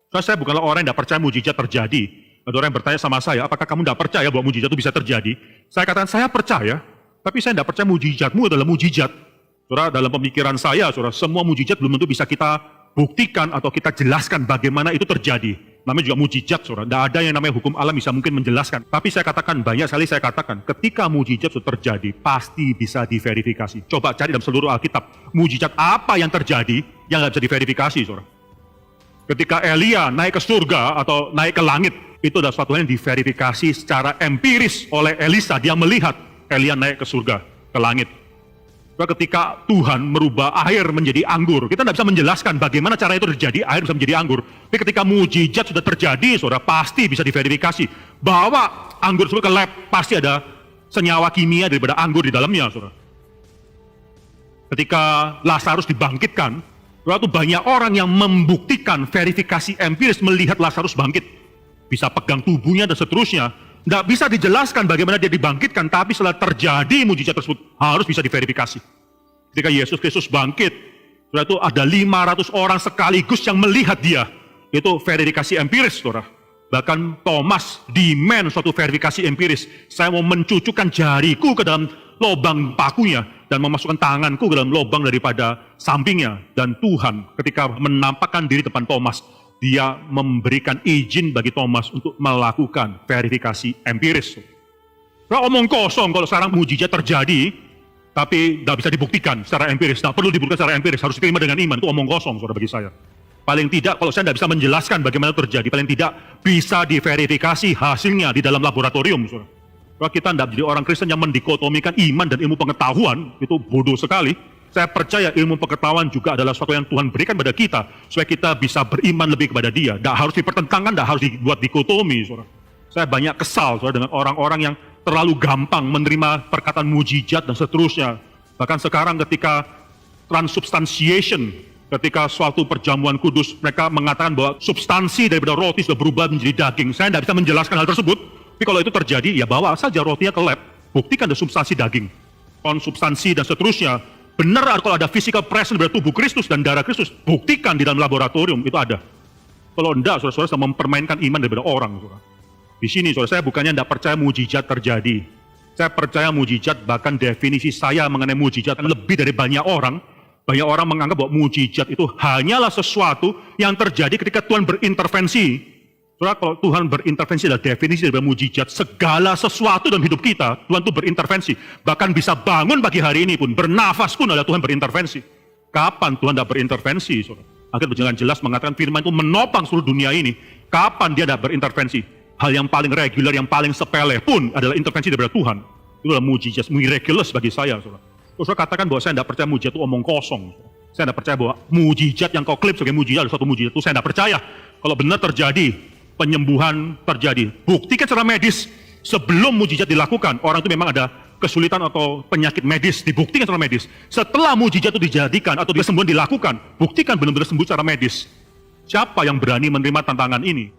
Saya bukanlah orang yang tidak percaya mujizat terjadi. Ada orang yang bertanya sama saya, apakah kamu tidak percaya bahwa mujizat itu bisa terjadi? Saya katakan, saya percaya, tapi saya tidak percaya mujizatmu adalah mujizat. Saudara, dalam pemikiran saya, saudara, semua mujizat belum tentu bisa kita buktikan atau kita jelaskan bagaimana itu terjadi. Namanya juga mujizat, saudara. Tidak ada yang namanya hukum alam bisa mungkin menjelaskan. Tapi saya katakan, banyak sekali saya katakan, ketika mujizat sudah terjadi, pasti bisa diverifikasi. Coba cari dalam seluruh Alkitab, mujizat apa yang terjadi yang nggak bisa diverifikasi, saudara. Ketika Elia naik ke surga atau naik ke langit, itu adalah suatu hal yang diverifikasi secara empiris oleh Elisa. Dia melihat Elia naik ke surga, ke langit. Ketika Tuhan merubah air menjadi anggur, kita tidak bisa menjelaskan bagaimana cara itu terjadi, air bisa menjadi anggur. Tapi ketika mujizat sudah terjadi, saudara, pasti bisa diverifikasi. Bawa anggur tersebut ke lab, pasti ada senyawa kimia daripada anggur di dalamnya, saudara. Ketika Lazarus dibangkitkan, saudara, itu banyak orang yang membuktikan verifikasi empiris melihat Lazarus bangkit. Bisa pegang tubuhnya dan seterusnya. Tidak bisa dijelaskan bagaimana dia dibangkitkan, tapi setelah terjadi mujizat tersebut harus bisa diverifikasi. Ketika Yesus Kristus bangkit, saudara, itu ada 500 orang sekaligus yang melihat dia. Itu verifikasi empiris, saudara. Bahkan Thomas demand suatu verifikasi empiris. Saya mau mencucukkan jariku ke dalam lubang pakunya dan memasukkan tanganku ke dalam lubang daripada sampingnya. Dan Tuhan ketika menampakkan diri depan Thomas, dia memberikan izin bagi Thomas untuk melakukan verifikasi empiris. Nah, omong kosong kalau sekarang mujizat terjadi, tapi tidak bisa dibuktikan secara empiris. Tidak perlu dibuktikan secara empiris, harus diterima dengan iman. Itu omong kosong, saudara, bagi saya. Paling tidak, kalau saya tidak bisa menjelaskan bagaimana terjadi, paling tidak bisa diverifikasi hasilnya di dalam laboratorium, saudara. Kalau kita tidak jadi orang Kristen yang mendikotomikan iman dan ilmu pengetahuan, itu bodoh sekali. Saya percaya ilmu pengetahuan juga adalah sesuatu yang Tuhan berikan pada kita, supaya kita bisa beriman lebih kepada Dia. Tidak harus dipertentangkan, tidak harus dibuat dikotomi, saudara. Saya banyak kesal, saudara, dengan orang-orang yang terlalu gampang menerima perkataan mujizat dan seterusnya. Bahkan sekarang ketika transubstantiation, ketika suatu perjamuan kudus, mereka mengatakan bahwa substansi daripada roti sudah berubah menjadi daging. Saya tidak bisa menjelaskan hal tersebut, tapi kalau itu terjadi, ya bawa saja rotinya ke lab, buktikan ada substansi daging, konsubstansi dan seterusnya. Benar kalau ada physical presence dari tubuh Kristus dan darah Kristus, buktikan di dalam laboratorium, itu ada. Kalau enggak, saudara-saudara sedang mempermainkan iman daripada orang, saudara. Di sini, saudara, saya bukannya tidak percaya mujizat terjadi. Saya percaya mujizat, bahkan definisi saya mengenai mujizat lebih dari banyak orang. Banyak orang menganggap bahwa mujizat itu hanyalah sesuatu yang terjadi ketika Tuhan berintervensi. Saudara, kalau Tuhan berintervensi adalah definisi dari mujizat, segala sesuatu dalam hidup kita, Tuhan itu berintervensi. Bahkan bisa bangun pagi hari ini pun, bernafas pun adalah Tuhan berintervensi. Kapan Tuhan tidak berintervensi, saudara? Akhirnya dengan jelas mengatakan firman itu menopang seluruh dunia ini. Kapan dia tidak berintervensi? Hal yang paling reguler, yang paling sepele pun adalah intervensi daripada Tuhan. Itu adalah mujizat, miraculous bagi saya, saudara. Saudara katakan bahwa saya tidak percaya mujizat itu omong kosong. Saya tidak percaya bahwa mujizat yang kau klip sebagai mujizat adalah suatu mujizat, itu saya tidak percaya. Kalau benar terjadi, penyembuhan terjadi, buktikan secara medis sebelum mujizat dilakukan. Orang itu memang ada kesulitan atau penyakit medis, dibuktikan secara medis. Setelah mujizat itu dijadikan atau kesembuhan dilakukan, buktikan benar-benar sembuh secara medis. Siapa yang berani menerima tantangan ini?